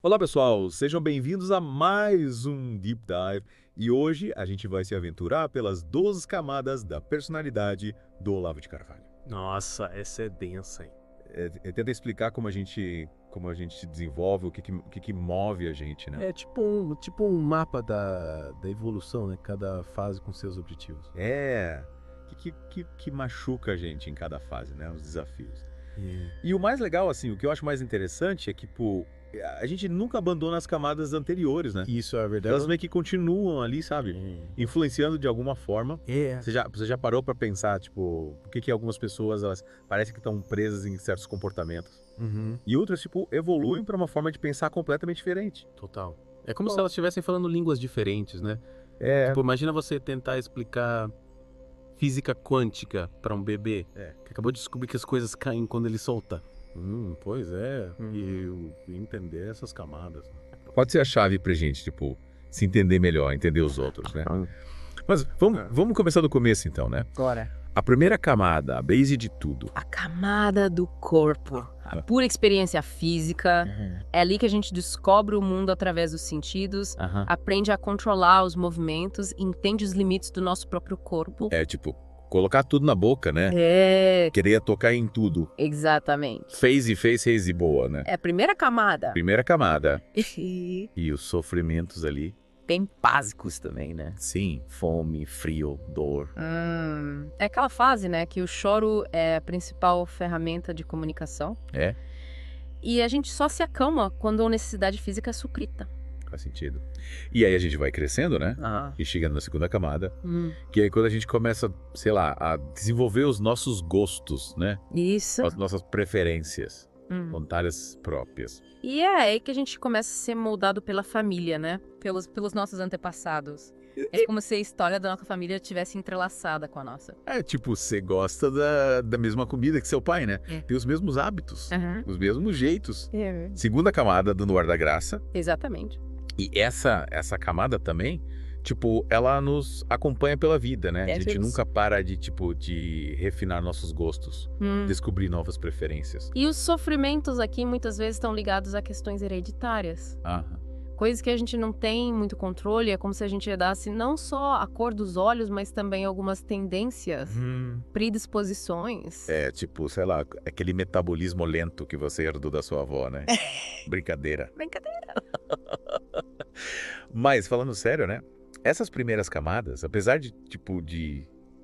Olá pessoal, sejam bem-vindos a mais um Deep Dive e hoje a gente vai se aventurar pelas 12 camadas da personalidade do Olavo de Carvalho. Nossa, essa é densa, hein? Tenta explicar como a gente se desenvolve, o que move a gente, né? É tipo um mapa da evolução, né? Cada fase com seus objetivos. O que machuca a gente em cada fase, né? Os desafios. É. E o mais legal, assim, o que eu acho mais interessante é que, pô, a gente nunca abandona as camadas anteriores, né? Isso é verdade. Elas meio que continuam ali, sabe? Influenciando de alguma forma. É. Você já parou pra pensar, tipo, por que algumas pessoas, elas parecem que estão presas em certos comportamentos? Uhum, E outras, tipo, evoluem pra uma forma de pensar completamente diferente. total. É como se elas estivessem falando línguas diferentes, né? É, Tipo, imagina você tentar explicar física quântica para um bebê que acabou de descobrir que as coisas caem quando ele solta. Pois é. E eu entender essas camadas. pode ser a chave pra gente, tipo, se entender melhor, entender os outros, né? Mas vamos começar do começo, então, né? Agora, A primeira camada, a base de tudo. a camada do corpo, a pura experiência física, é ali que a gente descobre o mundo através dos sentidos, aprende a controlar os movimentos, entende os limites do nosso próprio corpo. É, tipo, colocar tudo na boca, né? É, Querer tocar em tudo. exatamente. Fez e boa, né? É a primeira camada. Primeira camada. E E os sofrimentos ali. Bem básicos também, né? Sim. Fome, frio, dor. É aquela fase, né, que o choro é a principal ferramenta de comunicação. É, E a gente só se acalma quando a necessidade física é suprida. faz sentido. E aí a gente vai crescendo, né? Ah. E chegando na segunda camada. Hum. Que é quando a gente começa, sei lá, a desenvolver os nossos gostos, né? Isso. As nossas preferências. Hum. Vontades próprias. E é aí que a gente começa a ser moldado pela família, né? Pelos nossos antepassados. É como se a história da nossa família estivesse entrelaçada com a nossa. É, tipo, você gosta da mesma comida que seu pai, né? É. Tem os mesmos hábitos, Aham. os mesmos jeitos. É. Segunda camada do guarda-graça. Exatamente. E essa camada também, tipo, ela nos acompanha pela vida, né? A gente isso. nunca para de refinar nossos gostos, descobrir novas preferências. E os sofrimentos aqui muitas vezes estão ligados a questões hereditárias. Aham. Coisas que a gente não tem muito controle, é como se a gente herdasse não só a cor dos olhos, mas também algumas tendências, predisposições. É, tipo, sei lá, aquele metabolismo lento que você herdou da sua avó, né? Brincadeira. Brincadeira. Mas, falando sério, né? Essas primeiras camadas, apesar de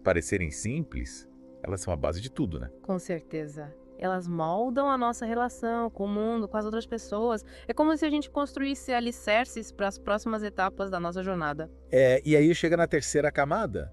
parecerem simples, elas são a base de tudo, né? Com certeza. Elas moldam a nossa relação com o mundo, com as outras pessoas. É como se a gente construísse alicerces para as próximas etapas da nossa jornada. E aí chega na terceira camada,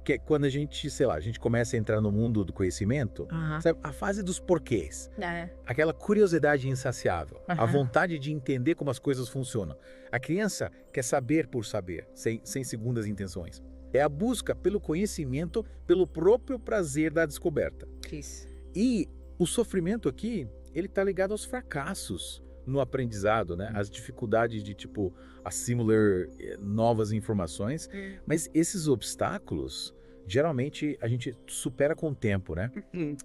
que é quando a gente, sei lá, a gente começa a entrar no mundo do conhecimento, sabe? A fase dos porquês. É. Aquela curiosidade insaciável, a Aham. vontade de entender como as coisas funcionam. A criança quer saber por saber, sem segundas intenções. É a busca pelo conhecimento, pelo próprio prazer da descoberta. Isso. E o sofrimento aqui, ele tá ligado aos fracassos no aprendizado, né? As dificuldades de, tipo, assimilar novas informações. Mas esses obstáculos, geralmente, a gente supera com o tempo, né?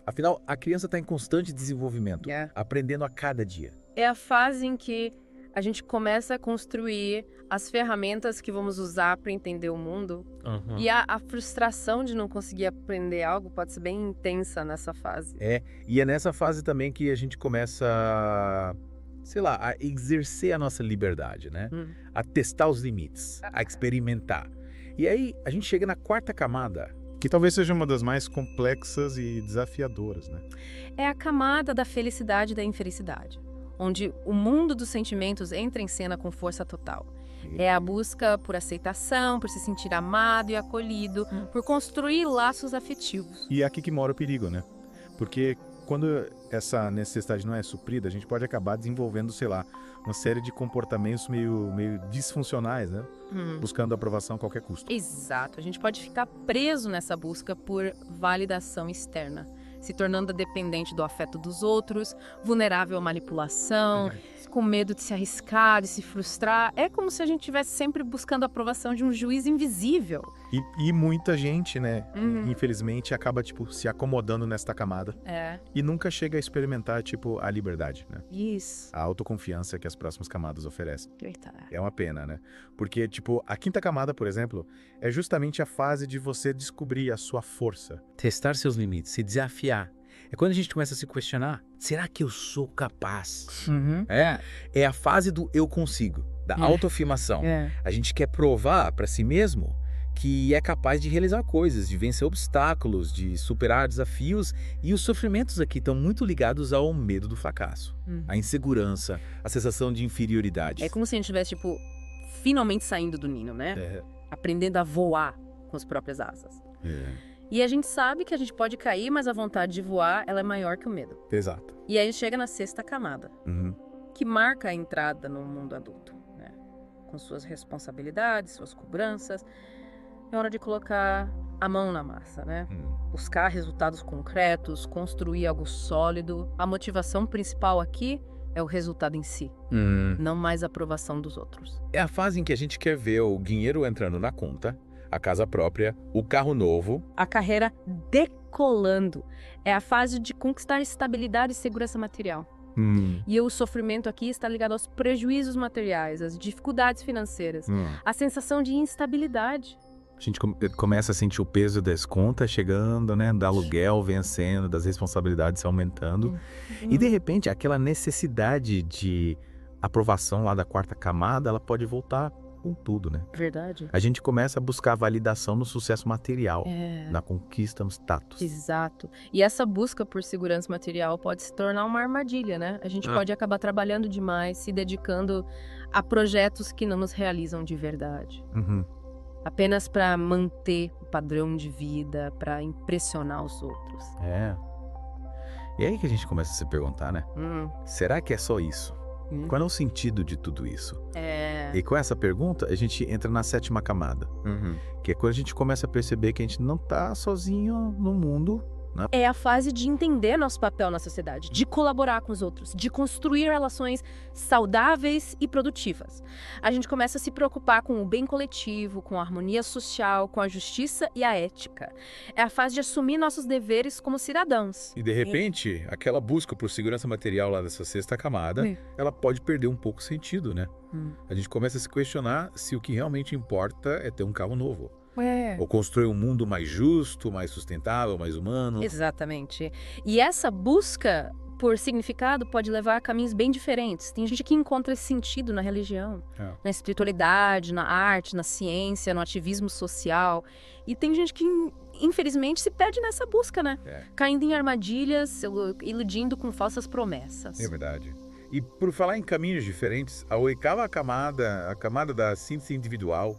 Afinal, a criança está em constante desenvolvimento, É. aprendendo a cada dia. É a fase em que a gente começa a construir as ferramentas que vamos usar para entender o mundo. E a frustração de não conseguir aprender algo pode ser bem intensa nessa fase. E é nessa fase também que a gente começa, sei lá, a exercer a nossa liberdade, né? A testar os limites, a experimentar. E aí, a gente chega na quarta camada. Que talvez seja uma das mais complexas e desafiadoras, né? É a camada da felicidade e da infelicidade, onde o mundo dos sentimentos entra em cena com força total. É a busca por aceitação, por se sentir amado e acolhido, por construir laços afetivos. E é aqui que mora o perigo, né? Porque quando essa necessidade não é suprida, a gente pode acabar desenvolvendo, sei lá, uma série de comportamentos meio disfuncionais, né? Buscando aprovação a qualquer custo. Exato, a gente pode ficar preso nessa busca por validação externa, se tornando dependente do afeto dos outros, vulnerável à manipulação, com medo de se arriscar, de se frustrar. É como se a gente estivesse sempre buscando a aprovação de um juiz invisível. E muita gente, né, Uhum. infelizmente, acaba, tipo, se acomodando nesta camada É, e nunca chega a experimentar, tipo, a liberdade, né? isso. A autoconfiança que as próximas camadas oferecem. Eita. É uma pena, né? Porque, tipo, a quinta camada, por exemplo, é justamente a fase de você descobrir a sua força. Testar seus limites, se desafiar. É quando a gente começa a se questionar, será que eu sou capaz? Uhum. É a fase do eu consigo, da autoafirmação. É. A gente quer provar para si mesmo que é capaz de realizar coisas, de vencer obstáculos, de superar desafios, e os sofrimentos aqui estão muito ligados ao medo do fracasso, à insegurança, à sensação de inferioridade. É como se a gente estivesse, tipo, finalmente saindo do ninho, né? É. Aprendendo a voar com as próprias asas. E a gente sabe que a gente pode cair, mas a vontade de voar, ela é maior que o medo. Exato. E aí chega na sexta camada, Uhum. que marca a entrada no mundo adulto, né? Com suas responsabilidades, suas cobranças. É hora de colocar a mão na massa, né? Buscar resultados concretos, construir algo sólido. A motivação principal aqui é o resultado em si, não mais a aprovação dos outros. É a fase em que a gente quer ver o dinheiro entrando na conta, a casa própria, o carro novo. A carreira decolando é a fase de conquistar estabilidade e segurança material. E o sofrimento aqui está ligado aos prejuízos materiais, às dificuldades financeiras, à sensação de instabilidade. A gente começa a sentir o peso das contas chegando, né? Do aluguel vencendo, das responsabilidades aumentando. E de repente, aquela necessidade de aprovação lá da quarta camada, ela pode voltar com tudo, né? Verdade? A gente começa a buscar validação no sucesso material, É. na conquista, no status. Exato. E essa busca por segurança material pode se tornar uma armadilha, né? A gente pode acabar trabalhando demais, se dedicando a projetos que não nos realizam de verdade. Uhum. Apenas para manter o padrão de vida, para impressionar os outros. É. E aí que a gente começa a se perguntar, né? Será que é só isso? Qual é o sentido de tudo isso? É. E com essa pergunta, a gente entra na sétima camada, que é quando a gente começa a perceber que a gente não tá sozinho no mundo, né? É a fase de entender nosso papel na sociedade, de colaborar com os outros, de construir relações saudáveis e produtivas. A gente começa a se preocupar com o bem coletivo, com a harmonia social, com a justiça e a ética. É a fase de assumir nossos deveres como cidadãos. E de repente, aquela busca por segurança material lá dessa sexta camada, ela pode perder um pouco o sentido, né? A gente começa a se questionar se o que realmente importa é ter um carro novo. Ou construir um mundo mais justo, mais sustentável, mais humano. Exatamente. E essa busca por significado pode levar a caminhos bem diferentes. Tem gente que encontra esse sentido na religião, na espiritualidade, na arte, na ciência, no ativismo social. E tem gente que, infelizmente, se perde nessa busca, né? Caindo em armadilhas, iludindo com falsas promessas. É verdade. E por falar em caminhos diferentes, a oitava camada, a camada da síntese individual,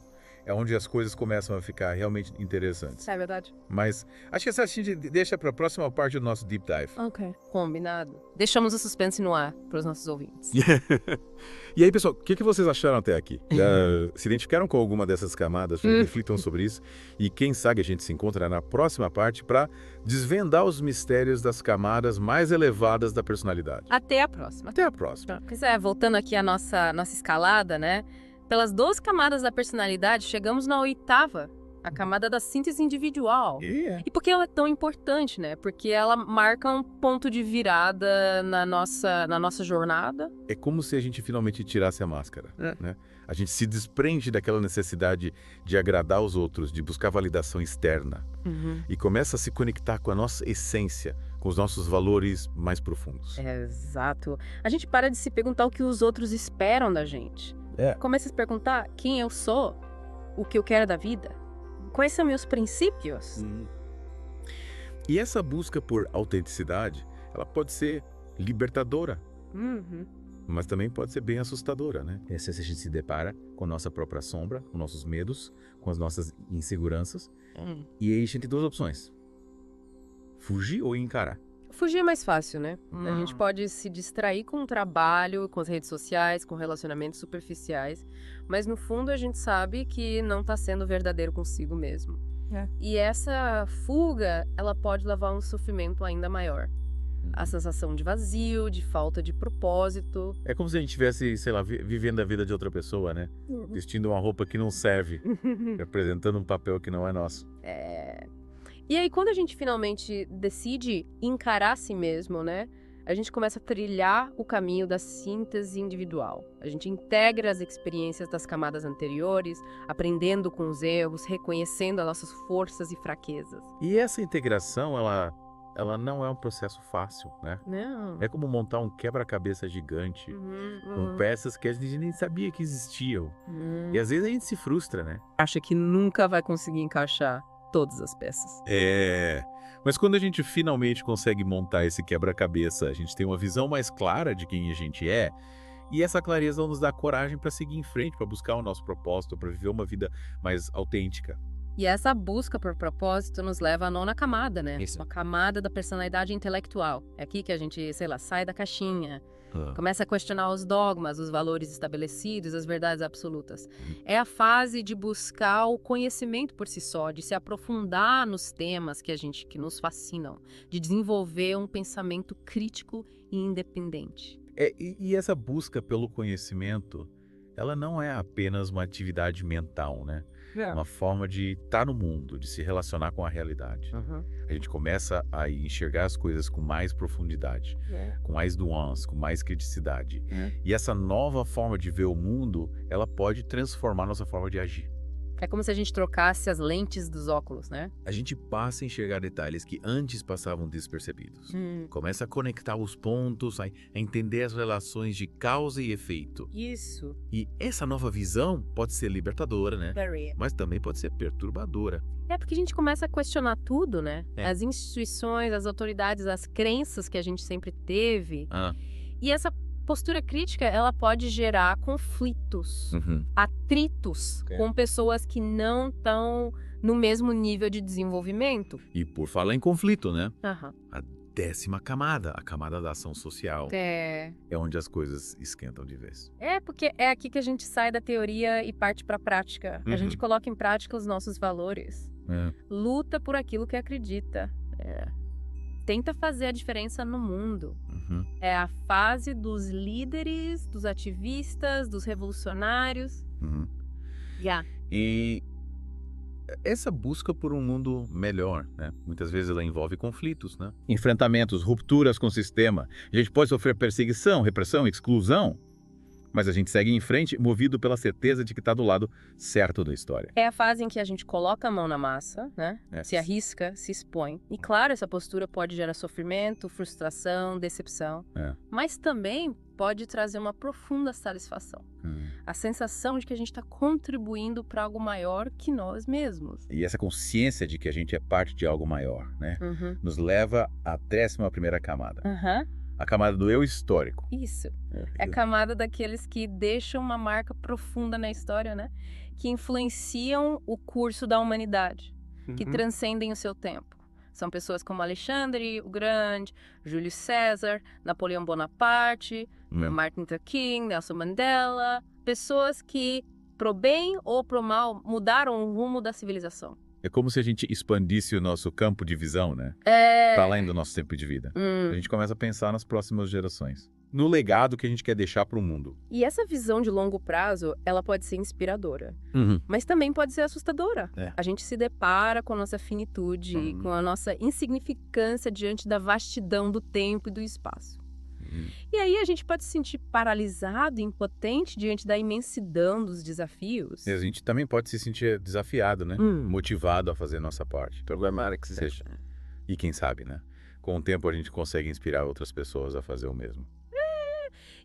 é onde as coisas começam a ficar realmente interessantes. É verdade. Mas acho que essa a gente deixa para a próxima parte do nosso Deep Dive. Ok. Combinado. Deixamos o suspense no ar para os nossos ouvintes. E aí, pessoal, o que vocês acharam até aqui? Já se identificaram com alguma dessas camadas? Reflitam sobre isso. E quem sabe a gente se encontra na próxima parte para desvendar os mistérios das camadas mais elevadas da personalidade. Até a próxima. Até a próxima. Pois é, voltando aqui à nossa escalada, né? Pelas 12 camadas da personalidade, chegamos na oitava, a camada da síntese individual. E por que ela é tão importante, né? Porque ela marca um ponto de virada na nossa jornada. É como se a gente finalmente tirasse a máscara, né? A gente se desprende daquela necessidade de agradar os outros, de buscar validação externa. E começa a se conectar com a nossa essência, com os nossos valores mais profundos. Exato. A gente para de se perguntar o que os outros esperam da gente. Começa a se perguntar quem eu sou, o que eu quero da vida, quais são meus princípios. E essa busca por autenticidade, ela pode ser libertadora, mas também pode ser bem assustadora, né? Se a gente se depara com a nossa própria sombra, com nossos medos, com as nossas inseguranças, e aí a gente tem duas opções: fugir ou encarar. Fugir é mais fácil, né? A gente pode se distrair com o trabalho, com as redes sociais, com relacionamentos superficiais, mas no fundo a gente sabe que não tá sendo verdadeiro consigo mesmo. E essa fuga, ela pode levar a um sofrimento ainda maior. A sensação de vazio, de falta de propósito. É como se a gente estivesse, sei lá, vivendo a vida de outra pessoa, né? Vestindo uma roupa que não serve, representando um papel que não é nosso. E aí, quando a gente finalmente decide encarar a si mesmo, né? A gente começa a trilhar o caminho da síntese individual. A gente integra as experiências das camadas anteriores, aprendendo com os erros, reconhecendo as nossas forças e fraquezas. E essa integração, ela não é um processo fácil, né? Não. É como montar um quebra-cabeça gigante com peças que a gente nem sabia que existiam. E às vezes a gente se frustra, né? Acha que nunca vai conseguir encaixar todas as peças. Mas quando a gente finalmente consegue montar esse quebra-cabeça, a gente tem uma visão mais clara de quem a gente é, e essa clareza nos dá coragem para seguir em frente, para buscar o nosso propósito, para viver uma vida mais autêntica. E essa busca por propósito nos leva à 9ª camada, né? Isso. Uma camada da personalidade intelectual. É aqui que a gente, sei lá, sai da caixinha, começa a questionar os dogmas, os valores estabelecidos, as verdades absolutas. É a fase de buscar o conhecimento por si só, de se aprofundar nos temas que nos fascinam, de desenvolver um pensamento crítico e independente. E essa busca pelo conhecimento, ela não é apenas uma atividade mental, né? Uma forma de estar no mundo, de se relacionar com a realidade. A gente começa a enxergar as coisas com mais profundidade, com mais nuance, com mais criticidade. E essa nova forma de ver o mundo, ela pode transformar nossa forma de agir. É como se a gente trocasse as lentes dos óculos, né? A gente passa a enxergar detalhes que antes passavam despercebidos. Começa a conectar os pontos, a entender as relações de causa e efeito. Isso. E essa nova visão pode ser libertadora, né? Very. Mas também pode ser perturbadora. É porque a gente começa a questionar tudo, né? É. As instituições, as autoridades, as crenças que a gente sempre teve. E essa postura crítica, ela pode gerar conflitos, atritos com pessoas que não estão no mesmo nível de desenvolvimento. E por falar em conflito, né? Aham. A 10ª camada, a camada da ação social, é onde as coisas esquentam de vez. É, porque é aqui que a gente sai da teoria e parte para a prática. A gente coloca em prática os nossos valores. Luta por aquilo que acredita. Tenta fazer a diferença no mundo. É a fase dos líderes, dos ativistas, dos revolucionários. E essa busca por um mundo melhor, né? Muitas vezes ela envolve conflitos, né? Enfrentamentos, rupturas com o sistema. A gente pode sofrer perseguição, repressão, exclusão, mas a gente segue em frente movido pela certeza de que está do lado certo da história. É a fase em que a gente coloca a mão na massa, né? Se arrisca, se expõe. E claro, essa postura pode gerar sofrimento, frustração, decepção. Mas também pode trazer uma profunda satisfação. A sensação de que a gente está contribuindo para algo maior que nós mesmos. E essa consciência de que a gente é parte de algo maior, né? Nos leva à 11ª camada. A camada do eu histórico. Isso. É a camada daqueles que deixam uma marca profunda na história, né? Que influenciam o curso da humanidade, que transcendem o seu tempo. São pessoas como Alexandre o Grande, Júlio César, Napoleão Bonaparte, Martin Luther King, Nelson Mandela. Pessoas que, pro bem ou pro mal, mudaram o rumo da civilização. É como se a gente expandisse o nosso campo de visão, né? Para além do nosso tempo de vida. A gente começa a pensar nas próximas gerações. No legado que a gente quer deixar para o mundo. E essa visão de longo prazo, ela pode ser inspiradora. Mas também pode ser assustadora. A gente se depara com a nossa finitude, com a nossa insignificância diante da vastidão do tempo e do espaço. E aí a gente pode se sentir paralisado, impotente diante da imensidão dos desafios. E a gente também pode se sentir desafiado, né? Motivado a fazer nossa parte. Problemático, seja. E quem sabe, né? Com o tempo a gente consegue inspirar outras pessoas a fazer o mesmo.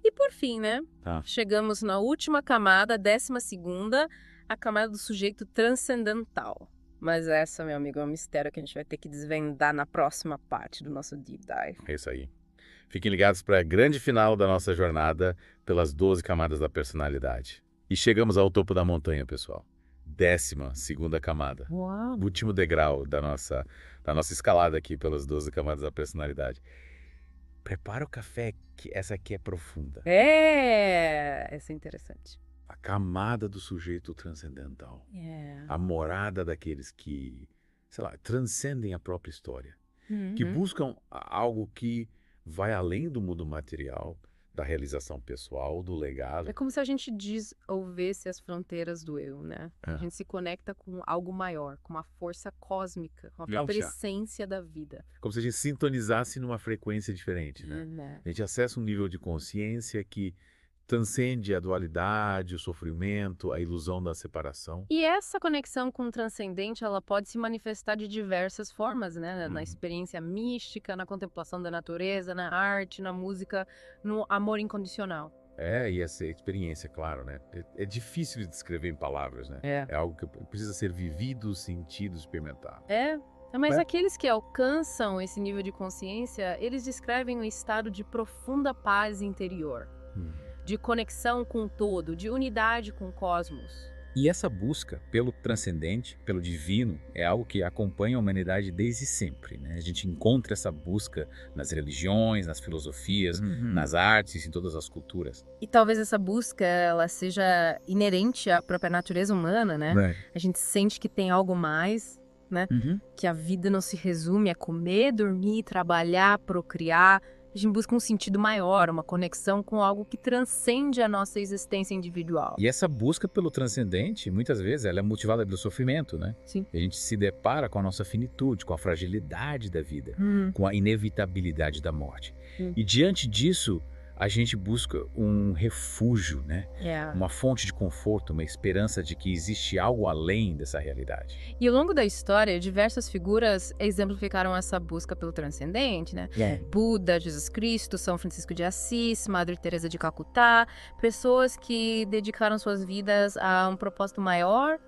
E por fim, né? Chegamos na última camada, a 12ª, a camada do sujeito transcendental. Mas essa, meu amigo, é um mistério que a gente vai ter que desvendar na próxima parte do nosso Deep Dive. É isso aí. Fiquem ligados para a grande final da nossa jornada pelas 12 camadas da personalidade. E chegamos ao topo da montanha, pessoal. 12ª camada. Uau! Último degrau da nossa escalada aqui pelas 12 camadas da personalidade. Prepara o café, que essa aqui é profunda. Essa é interessante. A camada do sujeito transcendental. A morada daqueles que, sei lá, transcendem a própria história. Que buscam algo que vai além do mundo material, da realização pessoal, do legado. É como se a gente dissolvesse as fronteiras do eu, né? É. A gente se conecta com algo maior, com uma força cósmica, com a Legal, própria Chá. essência da vida. Como se a gente sintonizasse numa frequência diferente, né? Né? A gente acessa um nível de consciência que transcende a dualidade, o sofrimento, a ilusão da separação. E essa conexão com o transcendente, ela pode se manifestar de diversas formas, né? Na experiência mística, na contemplação da natureza, na arte, na música, no amor incondicional. E essa experiência, claro, né? É difícil de descrever em palavras, né? É. É algo que precisa ser vivido, sentido, experimentado. Mas É. aqueles que alcançam esse nível de consciência, eles descrevem um estado de profunda paz interior, de conexão com o todo, de unidade com o cosmos. E essa busca pelo transcendente, pelo divino, é algo que acompanha a humanidade desde sempre, né? A gente encontra essa busca nas religiões, nas filosofias, nas artes, em todas as culturas. E talvez essa busca, ela seja inerente à própria natureza humana, né? A gente sente que tem algo mais, né? Que a vida não se resume a comer, dormir, trabalhar, procriar. A gente busca um sentido maior, uma conexão com algo que transcende a nossa existência individual. E essa busca pelo transcendente, muitas vezes, ela é motivada pelo sofrimento, né? Sim. A gente se depara com a nossa finitude, com a fragilidade da vida, com a inevitabilidade da morte. E diante disso, a gente busca um refúgio, né? Uma fonte de conforto, uma esperança de que existe algo além dessa realidade. E ao longo da história, diversas figuras exemplificaram essa busca pelo transcendente, né? Buda, Jesus Cristo, São Francisco de Assis, Madre Teresa de Calcutá, pessoas que dedicaram suas vidas a um propósito maior,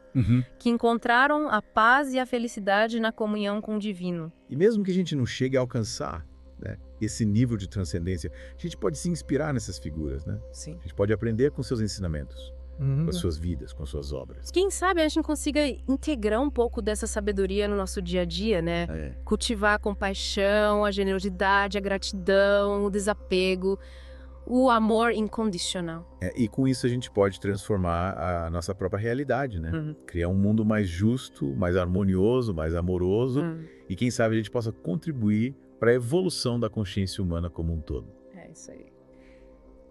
que encontraram a paz e a felicidade na comunhão com o divino. E mesmo que a gente não chegue a alcançar, né, esse nível de transcendência, a gente pode se inspirar nessas figuras, né? Sim. A gente pode aprender com seus ensinamentos, com as suas vidas, com as suas obras. Quem sabe a gente consiga integrar um pouco dessa sabedoria no nosso dia a dia, né? Cultivar a compaixão, a generosidade, a gratidão, o desapego, o amor incondicional. E com isso a gente pode transformar a nossa própria realidade, né? Criar um mundo mais justo, mais harmonioso, mais amoroso. E quem sabe a gente possa contribuir para a evolução da consciência humana como um todo. É isso aí.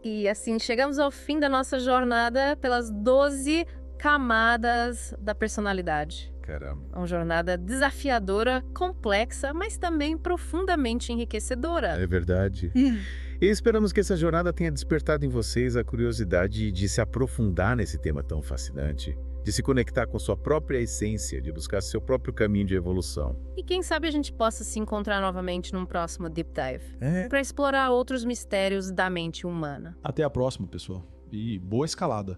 E assim, chegamos ao fim da nossa jornada pelas 12 camadas da personalidade. Caramba. Uma jornada desafiadora, complexa, mas também profundamente enriquecedora. É verdade. E esperamos que essa jornada tenha despertado em vocês a curiosidade de se aprofundar nesse tema tão fascinante, de se conectar com sua própria essência, de buscar seu próprio caminho de evolução. E quem sabe a gente possa se encontrar novamente num próximo Deep Dive, É. para explorar outros mistérios da mente humana. Até a próxima, pessoal. E boa escalada.